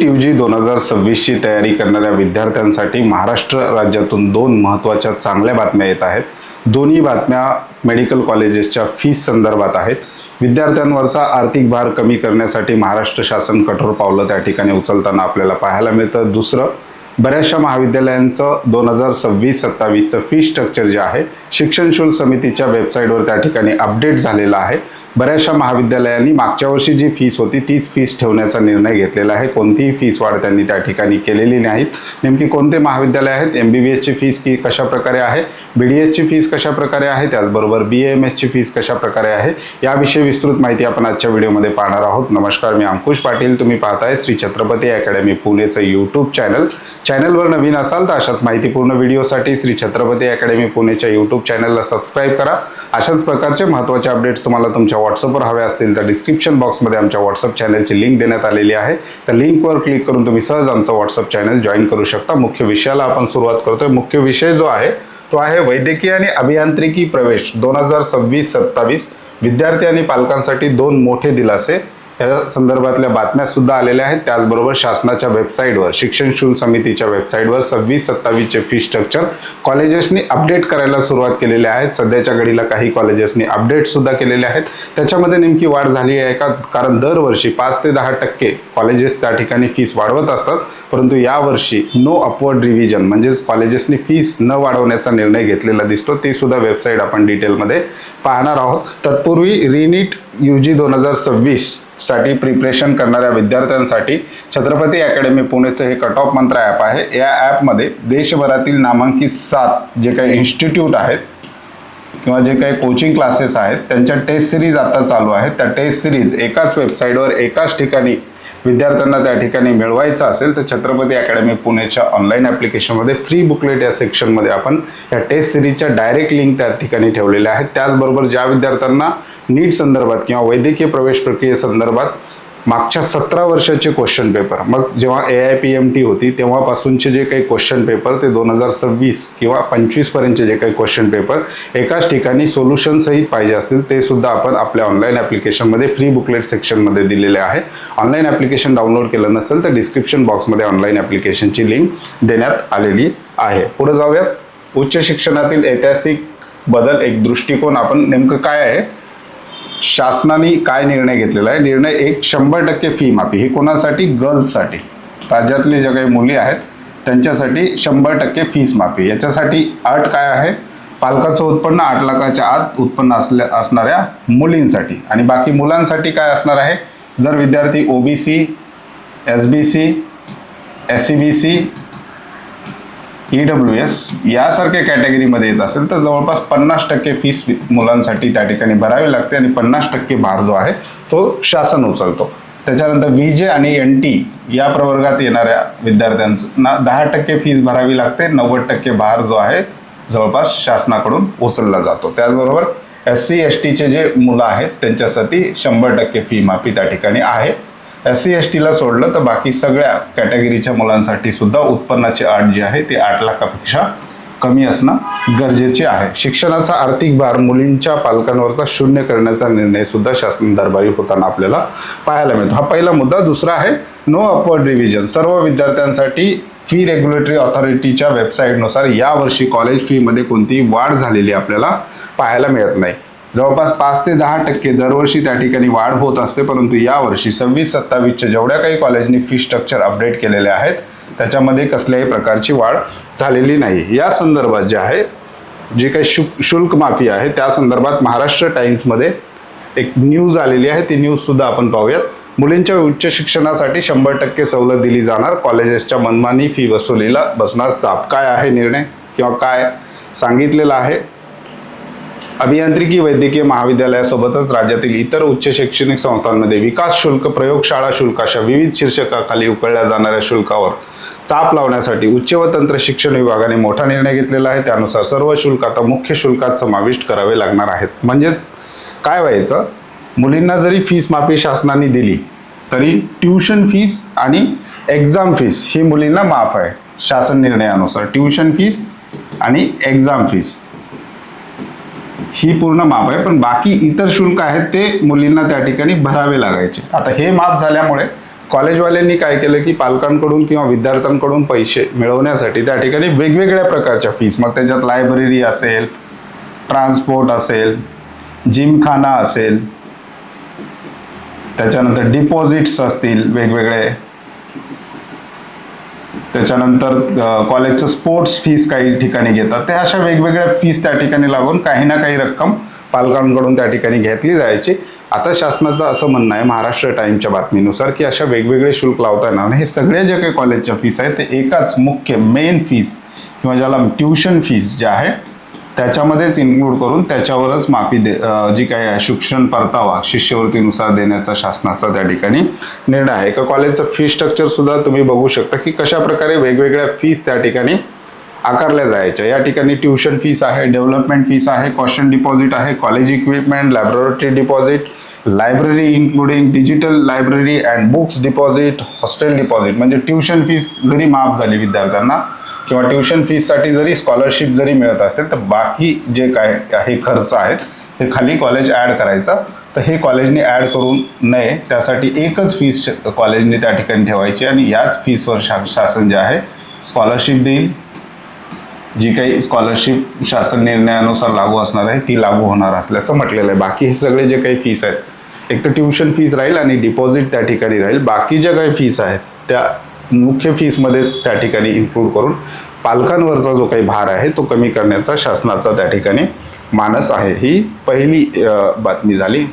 UG 2026 ची तयारी करणाऱ्या विद्यार्थ्यांसाठी महाराष्ट्र राज्यातून दोन महत्त्वाच्या चांगल्या बातम्या येत आहेत. दोन्ही बातम्या मेडिकल कॉलेजेसच्या फीस संदर्भात आहेत. विद्यार्थ्यांवरचा आर्थिक भार कमी करण्यासाठी महाराष्ट्र शासन कठोर पावलं त्या ठिकाणी उचलताना आपल्याला पाहायला मिळतं. दुसरं, बऱ्याचशा महाविद्यालयांचं 2026-27चं फी स्ट्रक्चर जे आहे शिक्षण शुल्क समितीच्या वेबसाईटवर त्या ठिकाणी अपडेट झालेलं आहे. बऱ्याचशा महाविद्यालयांनी मागच्या वर्षी जी फीस होती तीच फीस ठेवण्याचा निर्णय घेतलेला आहे. कोणतीही फीस वाढ त्यांनी त्या ठिकाणी केलेली नाहीत. नेमकी कोणते महाविद्यालय आहेत, MBBSची फीस की कशा प्रकारे आहे, BDSची फीस कशा प्रकारे आहे, त्याचबरोबर BAMSची फीस कशा प्रकारे आहे, याविषयी विस्तृत माहिती आपण आजच्या व्हिडिओमध्ये पाहणार आहोत. नमस्कार, मी अंकुश पाटील. तुम्ही पाहताय श्री छत्रपती अकॅडमी पुणेचं यूट्यूब चॅनल. चॅनलवर नवीन असाल तर अशाच माहितीपूर्ण व्हिडिओसाठी श्री छत्रपती अकॅडमी पुणेच्या यूट्यूब चॅनलला सबस्क्राईब करा. अशाच प्रकारचे महत्त्वाचे अपडेट्स तुम्हाला तुमच्या व्हॉट्सअपवर हवे असतील तर डिस्क्रिप्शन बॉक्समध्ये आमच्या व्हॉट्सअप चॅनलची लिंक देण्यात आलेली आहे. त्या लिंकवर क्लिक करून तुम्ही सहज आमचं व्हॉट्सअप चॅनल जॉईन करू शकता. मुख्य विषयाला आपण सुरुवात करतोय. मुख्य विषय जो आहे तो आहे वैद्यकीय आणि अभियांत्रिकी प्रवेश 2026-27. विद्यार्थी आणि पालकांसाठी दोन मोठे दिलासे या संदर्भातल्या बातम्या सुद्धा आलेल्या आहेत. त्याचबरोबर शासनाच्या वेबसाईटवर, शिक्षण शुल्क समितीच्या वेबसाईटवर 26-27चे फी स्ट्रक्चर कॉलेजेसनी अपडेट करायला सुरुवात केलेली आहे. सध्याच्या घडीला काही कॉलेजेसनी अपडेट सुद्धा केलेले आहेत. त्याच्यामध्ये नेमकी वाढ झाली आहे का? कारण दरवर्षी 5 ते 10% कॉलेजेस त्या ठिकाणी फीस वाढवत असतात, परंतु यावर्षी नो अपवर्ड रिव्हिजन म्हणजेच कॉलेजेसनी फीस न वाढवण्याचा निर्णय घेतलेला दिसतो. ते सुद्धा वेबसाईट आपण डिटेलमध्ये पाहणार आहोत. तत्पूर्वी रिनीट UG 2026 साठी प्रिपरेशन करणाऱ्या विद्यार्थ्यांसाठी छत्रपती अकॅडमी पुणेचं हे कट ऑफ मंत्र ॲप आहे. या ॲपमध्ये देशभरातील नामांकित 7 जे काही इन्स्टिट्यूट आहेत किंवा जे काही कोचिंग क्लासेस आहेत त्यांच्या टेस्ट सिरीज आता चालू आहेत. त्या टेस्ट सिरीज एकाच वेबसाईटवर एकाच ठिकाणी विद्यार्थ्यांना त्या ठिकाणी मिळवायचं असेल तर छत्रपती अकॅडमी पुणेच्या ऑनलाईन ॲप्लिकेशनमध्ये फ्री बुकलेट या सेक्शनमध्ये आपण या टेस्ट सिरीजच्या डायरेक्ट लिंक त्या ठिकाणी ठेवलेल्या आहेत. त्याचबरोबर ज्या विद्यार्थ्यांना नीट संदर्भात किंवा वैद्यकीय प्रवेश प्रक्रियेसंदर्भात मागच्या 17 वर्षाचे क्वेश्चन पेपर, मग जेव्हा AIPMT होती तेव्हापासूनचे जे काही क्वेश्चन पेपर ते 2026 किंवा 25 पर्यंतचे जे काही क्वेश्चन पेपर एकाच ठिकाणी सोल्युशन सहित पाहिजे असतील ते सुद्धा आपण आपल्या ऑनलाईन ॲप्लिकेशनमध्ये फ्री बुकलेट सेक्शनमध्ये दिलेले आहे. ऑनलाईन ॲप्लिकेशन डाउनलोड केलं नसेल तर डिस्क्रिप्शन बॉक्समध्ये ऑनलाईन ॲप्लिकेशनची लिंक देण्यात आलेली आहे. पुढे जाऊयात. उच्च शिक्षणातील ऐतिहासिक बदल, एक दृष्टिकोन. आपण नेमकं काय आहे, शासनाने काय निर्णय घेतलेला आहे? निर्णय 100% फी माफी. ही कोणासाठी? गर्ल्ससाठी. राज्यातले जे काही मुली आहेत त्यांच्यासाठी 100% फीस माफी. याच्यासाठी अट काय आहे? पालकाचं उत्पन्न 8 लाखाच्या आत उत्पन्न असणाऱ्या मुलींसाठी. आणि बाकी मुलांसाठी काय असणार आहे? जर विद्यार्थी OBC, SBC, SCBC, EWS यासारख्या कॅटेगरीमध्ये येत असेल तर जवळपास 50% फीस मुलांसाठी त्या ठिकाणी भरावी लागते आणि 50% भार जो आहे तो शासन उचलतो. त्याच्यानंतर VJ आणि NT या प्रवर्गात येणाऱ्या विद्यार्थ्यांना 10% फीस भरावी लागते. 90% भार जो आहे जवळपास शासनाकडून उचलला जातो. त्याचबरोबर SC STचे जे मुलं आहेत त्यांच्यासाठी 100% फी माफी त्या ठिकाणी आहे. SC STला सोडलं तर बाकी सगळ्या कॅटेगरीच्या मुलांसाठी सुद्धा उत्पन्नाची अट जी आहे ती 8 लाखापेक्षा कमी असणं गरजेचे आहे. शिक्षणाचा आर्थिक भार मुलींच्या पालकांवरचा शून्य करण्याचा निर्णय सुद्धा शासन दरबारी होताना आपल्याला पाहायला मिळतो. हा पहिला मुद्दा. दुसरा आहे नो अपवर्ड रिव्हिजन. सर्व विद्यार्थ्यांसाठी फी रेग्युलेटरी ऑथॉरिटीच्या वेबसाईटनुसार यावर्षी कॉलेज फीमध्ये कोणतीही वाढ झालेली आपल्याला पाहायला मिळत नाही. जवळपास 5 ते 10% दरवर्षी त्या ठिकाणी वाढ होत असते, परंतु यावर्षी 26-27च्या जेवढ्या काही कॉलेजनी फी स्ट्रक्चर अपडेट केलेले आहेत त्याच्यामध्ये कसल्याही प्रकारची वाढ झालेली नाही. या संदर्भात जे आहे जे काही शुल्क माफी आहे त्या संदर्भात महाराष्ट्र टाइम्समध्ये एक न्यूज आलेली आहे. ती न्यूज सुद्धा आपण पाहूयात. मुलींच्या उच्च शिक्षणासाठी 100% सवलत दिली जाणार, कॉलेजेसच्या मनमानी फी वसुलीला बसणार चाप. काय आहे निर्णय किंवा काय सांगितलेलं आहे? अभियांत्रिकी वैद्यकीय महाविद्यालयासोबतच राज्यातील इतर उच्च शैक्षणिक संस्थांमध्ये विकास शुल्क, प्रयोगशाळा शुल्क अशा विविध शीर्षकाखाली उकळल्या जाणाऱ्या शुल्कावर चाप लावण्यासाठी उच्च व तंत्र शिक्षण विभागाने मोठा निर्णय घेतलेला आहे. त्यानुसार सर्व शुल्क आता मुख्य शुल्कात समाविष्ट करावे लागणार आहेत. म्हणजेच काय व्हायचं, मुलींना जरी फीस माफी शासनाने दिली तरी ट्युशन फीस आणि एक्झाम फीस ही मुलींना माफ आहे शासन निर्णयानुसार. ट्युशन फीस आणि एक्झाम फीस ही पूर्ण माफ आहे, पण बाकी इतर शुल्क आहेत ते मुलींना त्या ठिकाणी भरावे लागायचे. आता हे माफ झाल्यामुळे कॉलेजवाल्यांनी काय केलं की पालकांकडून किंवा विद्यार्थ्यांकडून पैसे मिळवण्यासाठी त्या ठिकाणी वेगवेगळ्या प्रकारच्या फीस, मग त्याच्यात लायब्ररी असेल, ट्रान्सपोर्ट असेल, जिमखाना असेल, त्याच्यानंतर डिपॉझिट्स असतील वेगवेगळे, त्याच्यानंतर कॉलेजचं स्पोर्ट्स फीस काही ठिकाणी घेतात, ते अशा वेगवेगळ्या फीस त्या ठिकाणी लागून काही ना काही रक्कम पालकांकडून त्या ठिकाणी घेतली जायची. आता शासनाचं असं म्हणणं आहे महाराष्ट्र टाइमच्या बातमीनुसार की अशा वेगवेगळे शुल्क लावता येणार नाही. हे सगळे जे काही कॉलेजच्या फीस आहेत ते एकाच मुख्य मेन फीस किंवा ज्याला ट्युशन फीस जे आहे त्याच्यामध्येच इन्क्लूड करून त्याच्यावरच माफी जी काही आहे शिक्षण परतावा शिष्यवृत्तीनुसार देण्याचा शासनाचा त्या ठिकाणी निर्णय आहे. का कॉलेजचं फी स्ट्रक्चर सुद्धा तुम्ही बघू शकता की कशा प्रकारे वेगवेगळ्या फीस त्या ठिकाणी आकारल्या जायच्या. या ठिकाणी ट्युशन फीस आहे, डेव्हलपमेंट फीस आहे, कॉशन डिपॉझिट आहे, college equipment, laboratory deposit, library including digital library and books deposit, hostel deposit. म्हणजे ट्युशन फीस जरी माफ झाली विद्यार्थ्यांना किंवा ट्युशन फीससाठी जरी स्कॉलरशिप जरी मिळत असेल तर बाकी जे काय हे खर्च आहेत ते खाली कॉलेज ॲड करायचा. तर हे कॉलेजने ॲड करू नये त्यासाठी एकच फीस कॉलेजने त्या ठिकाणी ठेवायची आणि याच फीसवर शासन जे आहे स्कॉलरशिप देईल. जी काही स्कॉलरशिप शासन निर्णयानुसार लागू असणार आहे ती लागू होणार असल्याचं म्हटलेलं आहे. बाकी हे सगळे जे काही फीस आहेत एक तर ट्युशन फीस राहील आणि डिपॉझिट त्या ठिकाणी राहील. बाकी ज्या काही फीस आहेत त्या मुख्य फीसमध्येच त्या ठिकाणी इन्क्लूड करून पालकांवरचा जो काही भार आहे तो कमी करण्याचा शासनाचा त्या ठिकाणी मानस आहे. ही पहिली बातमी झाली.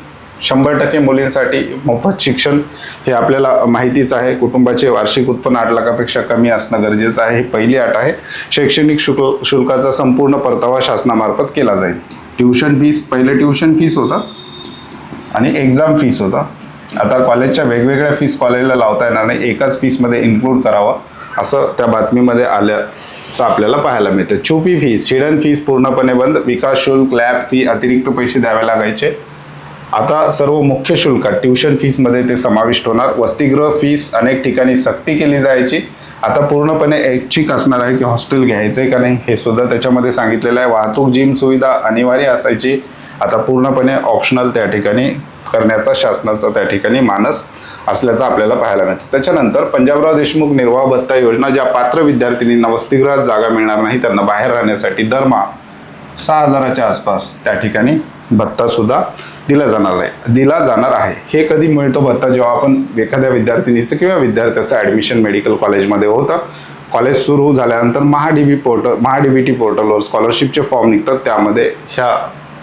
100% मुलींसाठी मोफत शिक्षण हे आपल्याला माहितीच आहे. कुटुंबाचे वार्षिक उत्पन्न 8 लाखापेक्षा कमी असणं गरजेचं आहे. ही पहिली अट आहे. शैक्षणिक शुल्काचा संपूर्ण परतावा शासनामार्फत केला जाईल. ट्युशन फीस पहिले ट्युशन फीस होता आणि एक्झाम फीस होता. आता कॉलेजच्या वेगवेगळ्या फीस कॉलेजला लावता येणार नाही, एकाच फीसमध्ये इन्क्लूड करावं असं त्या बातमीमध्ये आल्याचं आपल्याला पाहायला मिळतं. छुपी फीस, हिडन फीस पूर्णपणे बंद. विकास शुल्क, लॅब फी, अतिरिक्त पैसे द्यावे लागायचे. आता सर्व मुख्य शुल्कात ट्युशन फीसमध्ये ते समाविष्ट होणार. वसतिगृह फीस अनेक ठिकाणी सक्ती केली जायची, आता पूर्णपणे ऐच्छिक असणार आहे की हॉस्टेल घ्यायचंय का नाही हे सुद्धा त्याच्यामध्ये सांगितलेलं आहे. वाहतूक, जिम सुविधा अनिवार्य असायची, आता पूर्णपणे ऑप्शनल त्या ठिकाणी करण्याचा शासनाचा त्या ठिकाणी मानस असल्याचं आपल्याला पाहायला मिळतं. त्याच्यानंतर पंजाबराव देशमुख निर्वाह भत्ता योजना, ज्या पात्र विद्यार्थिनींना वसतिगृहात जागा मिळणार नाही त्यांना बाहेर राहण्यासाठी दरमहा 6,000च्या आसपास त्या ठिकाणी भत्ता सुद्धा दिला जाणार आहे. हे कधी मिळतो भत्ता? जेव्हा आपण एखाद्या विद्यार्थिनीचं किंवा विद्यार्थ्याचं ॲडमिशन मेडिकल कॉलेजमध्ये होतं, कॉलेज सुरू झाल्यानंतर महाडीबीटी पोर्टलवर स्कॉलरशिपचे फॉर्म निघतात, त्यामध्ये ह्या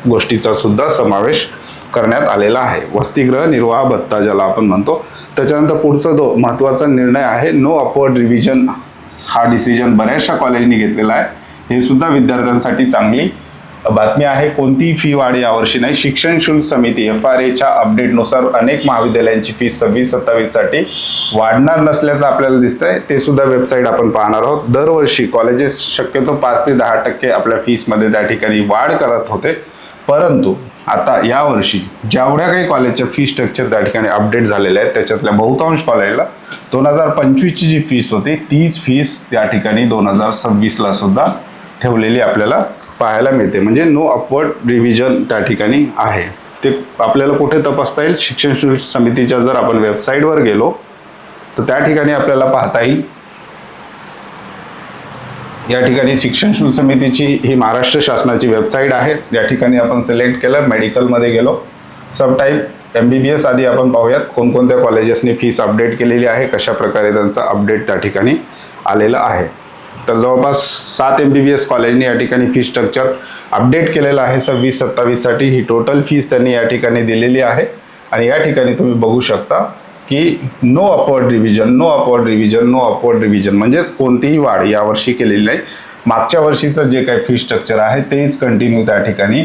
गोष्टीचा सुद्धा समावेश करण्यात आलेला आहे. वसतिगृह निर्वाह भत्ता ज्याला आपण म्हणतो. त्याच्यानंतर पुढचा जो महत्त्वाचा निर्णय आहे नो अपवर्ड रिव्हिजन. हा डिसिजन बऱ्याचशा कॉलेजनी घेतलेला आहे. हे सुद्धा विद्यार्थ्यांसाठी चांगली बातमी आहे. कोणतीही फी वाढ यावर्षी नाही. शिक्षण शुल्क समिती FRAच्या अपडेटनुसार अनेक महाविद्यालयांची फी 26-27 साठी वाढणार नसल्याचं आपल्याला दिसतंय. ते सुद्धा वेबसाईट आपण पाहणार आहोत. दरवर्षी कॉलेजेस शक्यतो 5 ते 10% आपल्या फीसमध्ये त्या ठिकाणी वाढ करत होते, परंतु आता यावर्षी जेवढ्या काही कॉलेजच्या फी स्ट्रक्चर त्या ठिकाणी अपडेट झालेल्या आहेत त्याच्यातल्या बहुतांश कॉलेजला 2025ची जी फीस होती तीच फीस त्या ठिकाणी 2026ला सुद्धा ठेवलेली आपल्याला पाहायला मिळते. म्हणजे नो अपवर्ड रिव्हिजन त्या ठिकाणी आहे. ते आपल्याला कुठे तपासता येईल? शिक्षण शुल्क समितीच्या जर आपण वेबसाईटवर गेलो तर त्या ठिकाणी आपल्याला पाहता येईल. या ठिकाणी शिक्षण शुल्क समितीची ही महाराष्ट्र शासनाची वेबसाईट आहे. या ठिकाणी आपण सिलेक्ट केलं, मेडिकलमध्ये गेलो, सब टाईप MBBS आधी आपण पाहूयात कोणकोणत्या कॉलेजेसनी फीस अपडेट केलेली आहे, कशा प्रकारे त्यांचं अपडेट त्या ठिकाणी आलेलं आहे. तर जवळपास 7 MBBS कॉलेजनी या ठिकाणी फी स्ट्रक्चर अपडेट केलेलं आहे 26-27 साठी. ही टोटल फीस त्यांनी या ठिकाणी दिलेली आहे आणि या ठिकाणी तुम्ही बघू शकता की नो अपवर्ड रिव्हिजन म्हणजेच कोणतीही वाढ यावर्षी केलेली नाही. मागच्या वर्षीचं जे काही फी स्ट्रक्चर आहे तेच कंटिन्यू त्या ठिकाणी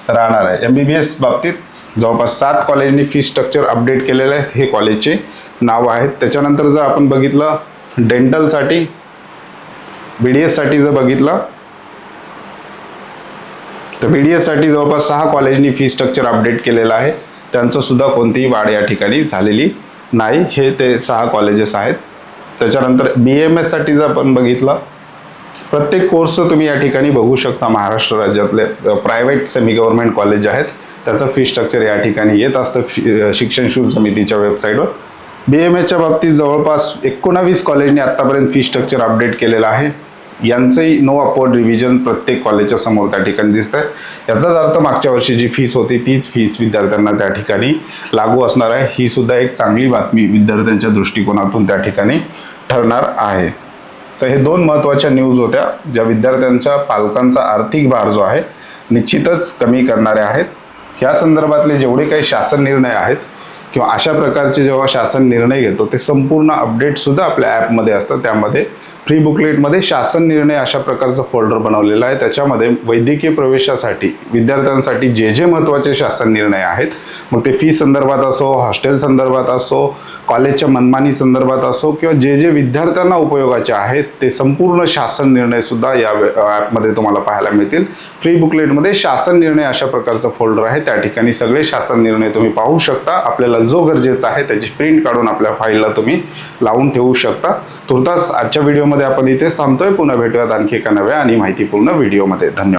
राहणार आहे. MBBS बाबतीत जवळपास 7 कॉलेजनी फी स्ट्रक्चर अपडेट केलेलं आहे. हे कॉलेजचे नाव आहेत. त्याच्यानंतर जर आपण बघितलं डेंटलसाठी, BDS साठी जर बघितलं तर BDS साठी जवळपास 6 कॉलेजनी फी स्ट्रक्चर अपडेट केलेलं आहे. त्यांचं सुद्धा कोणतीही वाढ या ठिकाणी झालेली नाही. हे ते 6 कॉलेजेस आहेत. त्याच्यानंतर BAMS साठी जर आपण बघितलं, प्रत्येक कोर्सचं तुम्ही या ठिकाणी बघू शकता. महाराष्ट्र राज्यातले प्रायव्हेट सेमी गव्हर्नमेंट कॉलेज आहेत त्याचं फी स्ट्रक्चर या ठिकाणी येत असतं शिक्षण शुल्क समितीच्या वेबसाईटवर. BAMSच्या बाबतीत जवळपास 19 कॉलेजने आतापर्यंत फी स्ट्रक्चर अपडेट केलेलं आहे. यांचंही नो अपवर्ड रिव्हिजन प्रत्येक कॉलेजच्या समोर त्या ठिकाणी दिसत आहे. याचाच अर्थ मागच्या वर्षी जी फीस होती तीच फीस विद्यार्थ्यांना त्या ठिकाणी लागू असणार आहे. ही सुद्धा एक चांगली बातमी विद्यार्थ्यांच्या दृष्टिकोनातून त्या ठिकाणी ठरणार आहे. तर हे दोन महत्त्वाच्या न्यूज होत्या ज्या विद्यार्थ्यांच्या पालकांचा आर्थिक भार जो आहे निश्चितच कमी करणारे आहेत. या संदर्भातले जेवढे काही शासन निर्णय आहेत किंवा अशा प्रकारचे जेव्हा शासन निर्णय घेतो ते संपूर्ण अपडेट सुद्धा आपल्या ॲपमध्ये असतात. त्यामध्ये फ्री बुकलेटमध्ये शासन निर्णय अशा प्रकारचं फोल्डर बनवलेलं आहे. त्याच्यामध्ये वैद्यकीय प्रवेशासाठी विद्यार्थ्यांसाठी जे जे महत्त्वाचे शासन निर्णय आहेत, मग ते फी संदर्भात असो, हॉस्टेल संदर्भात असो, कॉलेजच्या मनमानी संदर्भात असो किंवा जे जे विद्यार्थ्यांना उपयोगाचे आहेत ते संपूर्ण शासन निर्णय सुद्धा या ॲपमध्ये तुम्हाला पाहायला मिळतील. फ्री बुकलेटमध्ये शासन निर्णय अशा प्रकारचं फोल्डर आहे. त्या ठिकाणी सगळे शासन निर्णय तुम्ही पाहू शकता. आपल्याला जो गरजेचा आहे त्याची प्रिंट काढून आपल्या फाईलला तुम्ही लावून ठेवू शकता. तुर्तास आजच्या व्हिडिओमध्ये आपण इथेच थांबतोय. पुन्हा भेटूयात आणखी एका नव्या आणि माहितीपूर्ण व्हिडिओमध्ये. धन्यवाद.